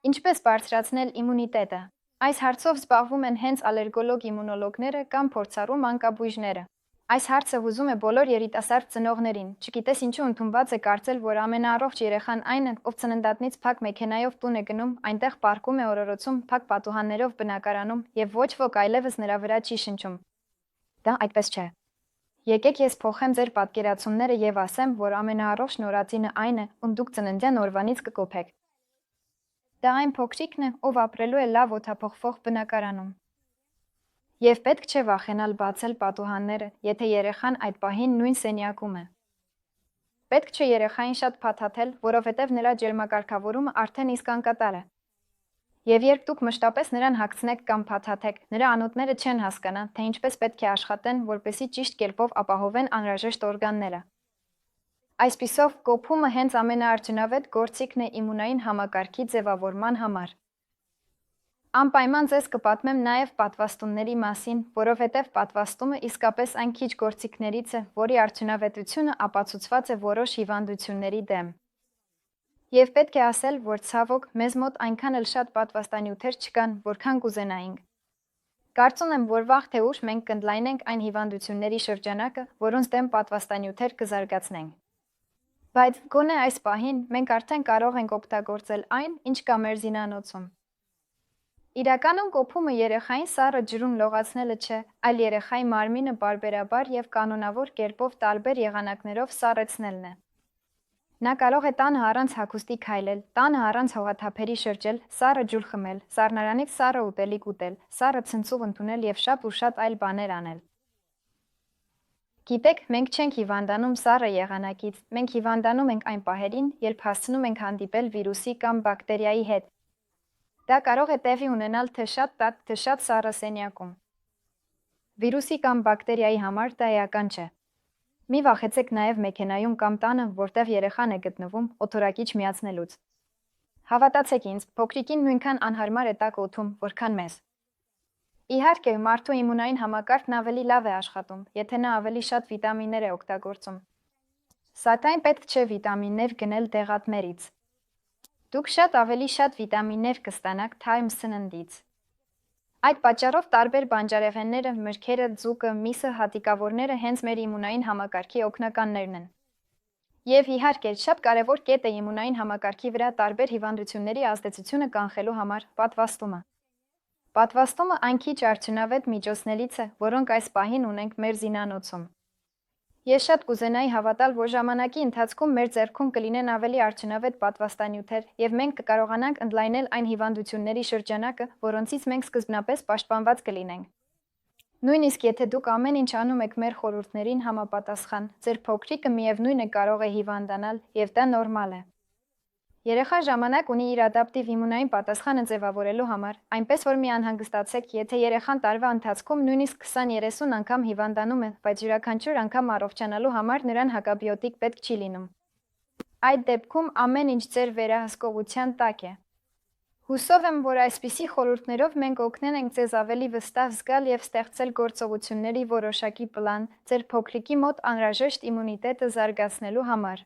Ինչպես բարձրացնել իմունիտետը։ Այս հարցով զբաղվում են հենց ալերգոլոգ իմունոլոգները կամ փորձառու մանկաբույժները։ Այս հարցը հուզում է բոլոր երիտասարդ ծնողներին, չգիտես ինչու ընդունված է կարծել, որ ամենաառողջ երեխան այն է, ով ծննդատնից փակ մեքենայով տուն է գնում, այնտեղ պառկում է օրորոցում, փակ պատուհաններով բնակարանում և ոչ ոք այլևս նրա վրա չի շնչում։ Դա այդպես չէ։ Եկեք ես փոխեմ ձեր պատկերացումները և ասեմ, որ ամենաառողջ նորածինը այն է, ում դուք ծննդյան օրվանից կկոփեք։ Դա այն փոքրիկն է, ով ապրելու է լավ օդափոխվող բնակարանում։ Եվ պետք չէ վախենալ բացել պատուհանները, եթե երեխան այդ պահին նույն սենյակում է։ Պետք չէ երեխային շատ փաթաթել, որովհետև նրա ջերմակարգավորումը արդեն իսկ անկատար է։ Եվ երբ դուք մշտապես նրան հագցնեք կամ փաթաթեք, նրա անոթները չեն հասկանա, թե ինչպես պետք է աշխատեն, որպեսզի ճիշտ կերպով ապահովեն անհրաժեշտ օրգանները։ Այսպիսով, կոփումը հենց ամենաարդյունավետ գործիքն է իմունային համակարգի ձևավորման համար։ Անպայման ձեզ կպատմեմ նաև պատվաստումների մասին, որովհետև պատվաստումը իսկապես այն քիչ գործիքներից է, որի արդյունավետությունը ապացուցված է որոշ հիվանդությունների դեմ։ Եվ պետք է ասել, որ ցավոք, մեզ մոտ այնքան էլ շատ պատվաստանյութեր չկան, որքան կուզենայինք։ Կարծում եմ, որ վաղ թե ուշ մենք կընդլայնենք այն հիվանդությունների շրջանակը, որոնց դեմ պատվաստանյութեր կզարգացնենք։ Բայց գոնե այս պահին մենք արդեն կարող ենք օգտագործել այն, ինչ կա մեր զինանոցում։ Իրականում կոփումը երեխային սառը ջրում լողացնելը չէ, այլ երեխայի մարմինը պարբերաբար և կանոնավոր կերպով տարբեր եղանակներով սառեցնելն է։ Նա կարող է տանը առանց հագուստի քայլել, տանը առանց հողաթափերի շրջել, սառը ջուր խմել, սառնարանից սառը ուտելիք ուտել, սառը ցնցուղ ընդունել և շատ ու շատ այլ բաներ անել։ Գիտեք, մենք չենք հիվանդանում սառը եղանակից, մենք հիվանդանում ենք այն պահերին, երբ հասցնում ենք հանդիպել վիրուսի կամ բակտերիայի հետ։ Դա կարող է տեղի ունենալ թե շատ տաք, թե շատ սառը սենյակում։ Վիրուսի կամ բակտերիայի համար դա էական չէ։ Մի վախեցեք նաև մեքենայում կամ տանը, որտեղ երեխան է գտնվում, օդորակիչ միացնելուց։ Հավատացեք ինձ, փոքրիկին նույնքան անհարմար է տաք օդում, որքան մեզ։ Իհարկե, մարդու իմունային համակարգն ավելի լավ է աշխատում, եթե նա ավելի շատ վիտամիններ է օգտագործում։ Սակայն պետք չէ վիտամիններ գնել դեղատներից։ Դուք շատ ավելի շատ վիտամիններ կստանաք թարմ սննդից։ Այդ պատճառով տարբեր բանջարեղենները, մրգերը, ձուկը, միսը, հատիկավորները հենց մեր իմունային համակարգի օգնականներն են։ Եվ իհարկե, շատ կարևոր կետ է իմունային համակարգի վրա տարբեր հիվանդությունների ազդեցությունը կանխելու համար՝ պատվաստումը։ Պատվաստումը այն քիչ արդյունավետ միջոցներից է, որոնք այս պահին ունենք մեր զինանոցում։ Ես շատ կուզենայի հավատալ, որ ժամանակի ընթացքում մեր ձեռքում կլինեն ավելի արդյունավետ պատվաստանյութեր, և մենք կկարողանանք ընդլայնել այն հիվանդությունների շրջանակը, որոնցից մենք սկզբնապես պաշտպանված կլինենք։ Նույնիսկ եթե դուք ամեն ինչ անում եք մեր խորհուրդներին համապատասխան, ձեր փոքրիկը միևնույն է կարող է հիվանդանալ, և դա նորմալ է։ Երեխան ժամանակ ունի իր ադապտիվ իմունային պատասխանը ձևավորելու համար, այնպես որ մի անհանգստացեք, եթե երեխան տարվա ընթացքում նույնիսկ 20-30 անգամ հիվանդանում է, բայց յուրաքանչյուր անգամ առողջանալու համար նրան հակաբիոտիկ պետք չի լինում։ Այդ դեպքում ամեն ինչ ձեր վերահսկողության տակ է։ Հուսով եմ, որ այսպիսի խորհուրդներով մենք օգնենք ձեզ ավելի վստահ զգալ և ստեղծել գործողությունների որոշակի պլան ձեր փոքրիկի մոտ անհրաժեշտ իմունիտետը զարգացնելու համար։